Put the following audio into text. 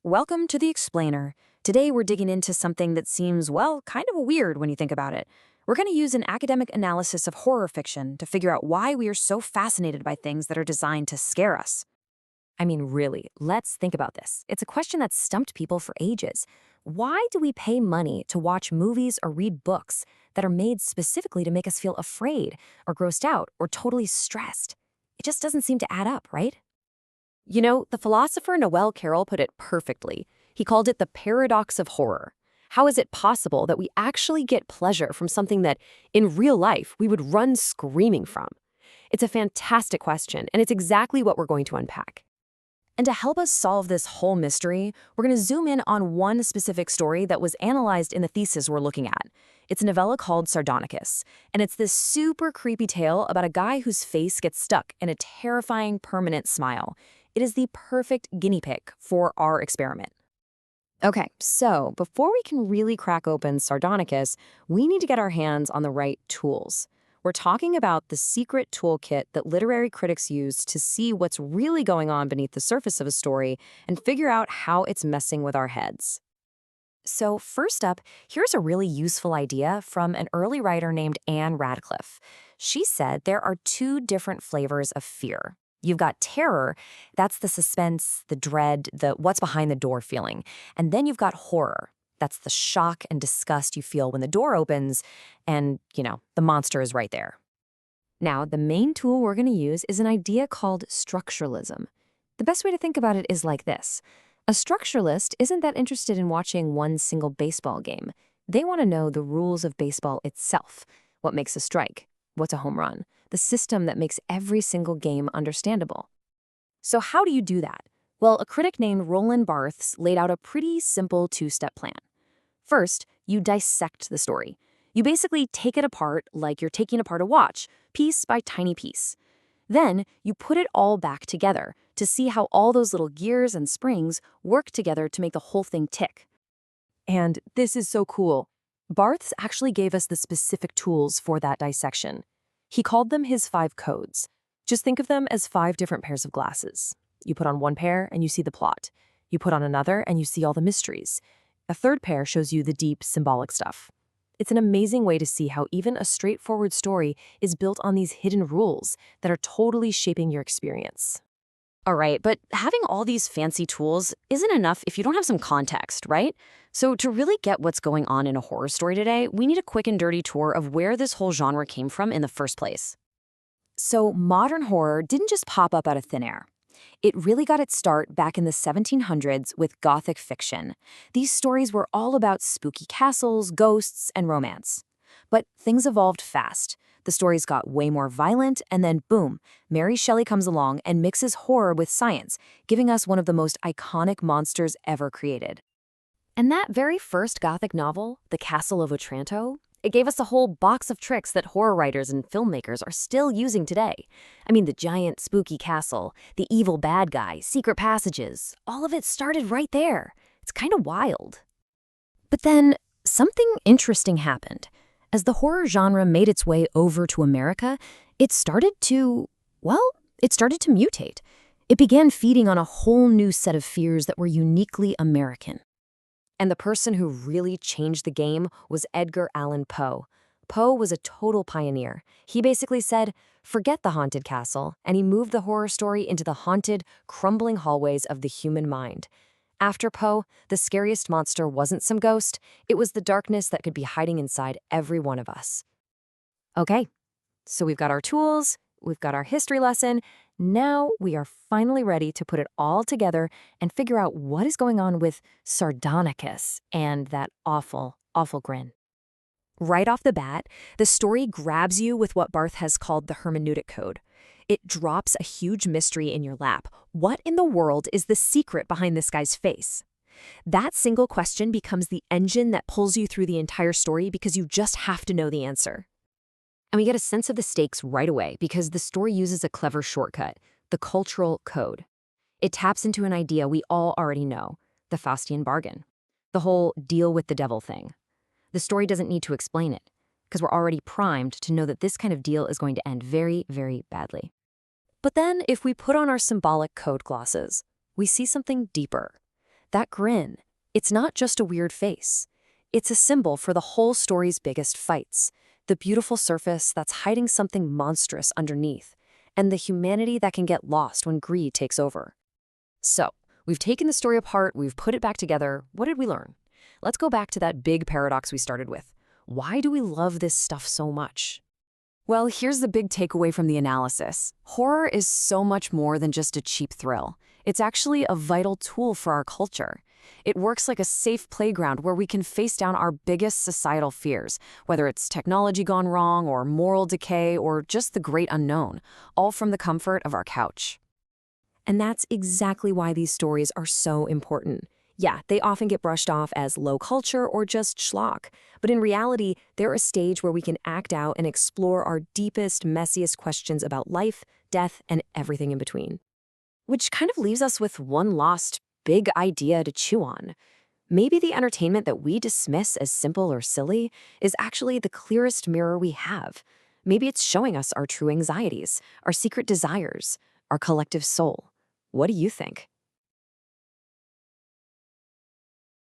Welcome to The Explainer. Today we're digging into something that seems, well, kind of weird when you think about it. We're going to use an academic analysis of horror fiction to figure out why we are so fascinated by things that are designed to scare us. I mean, really, let's think about this. It's a question that's stumped people for ages. Why do we pay money to watch movies or read books that are made specifically to make us feel afraid or grossed out or totally stressed? It just doesn't seem to add up, right? You know, the philosopher Noel Carroll put it perfectly. He called it the paradox of horror. How is it possible that we actually get pleasure from something that, in real life, we would run screaming from? It's a fantastic question, and it's exactly what we're going to unpack. And to help us solve this whole mystery, we're going to zoom in on one specific story that was analyzed in the thesis we're looking at. It's a novella called Sardonicus, and it's this super creepy tale about a guy whose face gets stuck in a terrifying permanent smile. It is the perfect guinea pig for our experiment. Okay, so before we can really crack open Sardonicus, we need to get our hands on the right tools. We're talking about the secret toolkit that literary critics use to see what's really going on beneath the surface of a story and figure out how it's messing with our heads. So first up, here's a really useful idea from an early writer named Anne Radcliffe. She said there are two different flavors of fear. You've got terror, that's the suspense, the dread, the what's behind the door feeling. And then you've got horror. That's the shock and disgust you feel when the door opens and, the monster is right there. Now, the main tool we're going to use is an idea called structuralism. The best way to think about it is like this. A structuralist isn't that interested in watching one single baseball game. They want to know the rules of baseball itself. What makes a strike? What's a home run? The system that makes every single game understandable. So how do you do that? Well, a critic named Roland Barthes laid out a pretty simple two-step plan. First, you dissect the story. You basically take it apart like you're taking apart a watch, piece by tiny piece. Then, you put it all back together to see how all those little gears and springs work together to make the whole thing tick. And this is so cool. Barthes actually gave us the specific tools for that dissection. He called them his 5 codes. Just think of them as 5 different pairs of glasses. You put on one pair and you see the plot. You put on another and you see all the mysteries. A third pair shows you the deep, symbolic stuff. It's an amazing way to see how even a straightforward story is built on these hidden rules that are totally shaping your experience. All right, but having all these fancy tools isn't enough if you don't have some context, right? So to really get what's going on in a horror story today, we need a quick and dirty tour of where this whole genre came from in the first place. So modern horror didn't just pop up out of thin air. It really got its start back in the 1700s with Gothic fiction. These stories were all about spooky castles, ghosts, and romance. But things evolved fast. The stories got way more violent, and then boom, Mary Shelley comes along and mixes horror with science, giving us one of the most iconic monsters ever created. And that very first Gothic novel, The Castle of Otranto, it gave us a whole box of tricks that horror writers and filmmakers are still using today. I mean, the giant spooky castle, the evil bad guy, secret passages, all of it started right there. It's kind of wild. But then, something interesting happened. As the horror genre made its way over to America, it started to mutate. It began feeding on a whole new set of fears that were uniquely American. And the person who really changed the game was Edgar Allan Poe. Poe was a total pioneer. He basically said, forget the haunted castle, and he moved the horror story into the haunted, crumbling hallways of the human mind. After Poe, the scariest monster wasn't some ghost, it was the darkness that could be hiding inside every one of us. Okay, so we've got our tools, we've got our history lesson. Now we are finally ready to put it all together and figure out what is going on with Sardonicus and that awful, awful grin. Right off the bat, the story grabs you with what Barthes has called the hermeneutic code. It drops a huge mystery in your lap. What in the world is the secret behind this guy's face? That single question becomes the engine that pulls you through the entire story because you just have to know the answer. And we get a sense of the stakes right away because the story uses a clever shortcut, the cultural code. It taps into an idea we all already know, the Faustian bargain, the whole deal with the devil thing. The story doesn't need to explain it because we're already primed to know that this kind of deal is going to end very, very badly. But then if we put on our symbolic code glosses, we see something deeper. That grin, it's not just a weird face. It's a symbol for the whole story's biggest fights, the beautiful surface that's hiding something monstrous underneath, and the humanity that can get lost when greed takes over. So, we've taken the story apart, we've put it back together. What did we learn? Let's go back to that big paradox we started with. Why do we love this stuff so much? Well, here's the big takeaway from the analysis. Horror is so much more than just a cheap thrill. It's actually a vital tool for our culture. It works like a safe playground where we can face down our biggest societal fears, whether it's technology gone wrong or moral decay or just the great unknown, all from the comfort of our couch. And that's exactly why these stories are so important. Yeah, they often get brushed off as low culture or just schlock, but in reality, they're a stage where we can act out and explore our deepest, messiest questions about life, death, and everything in between. Which kind of leaves us with one last big idea to chew on. Maybe the entertainment that we dismiss as simple or silly is actually the clearest mirror we have. Maybe it's showing us our true anxieties, our secret desires, our collective soul. What do you think?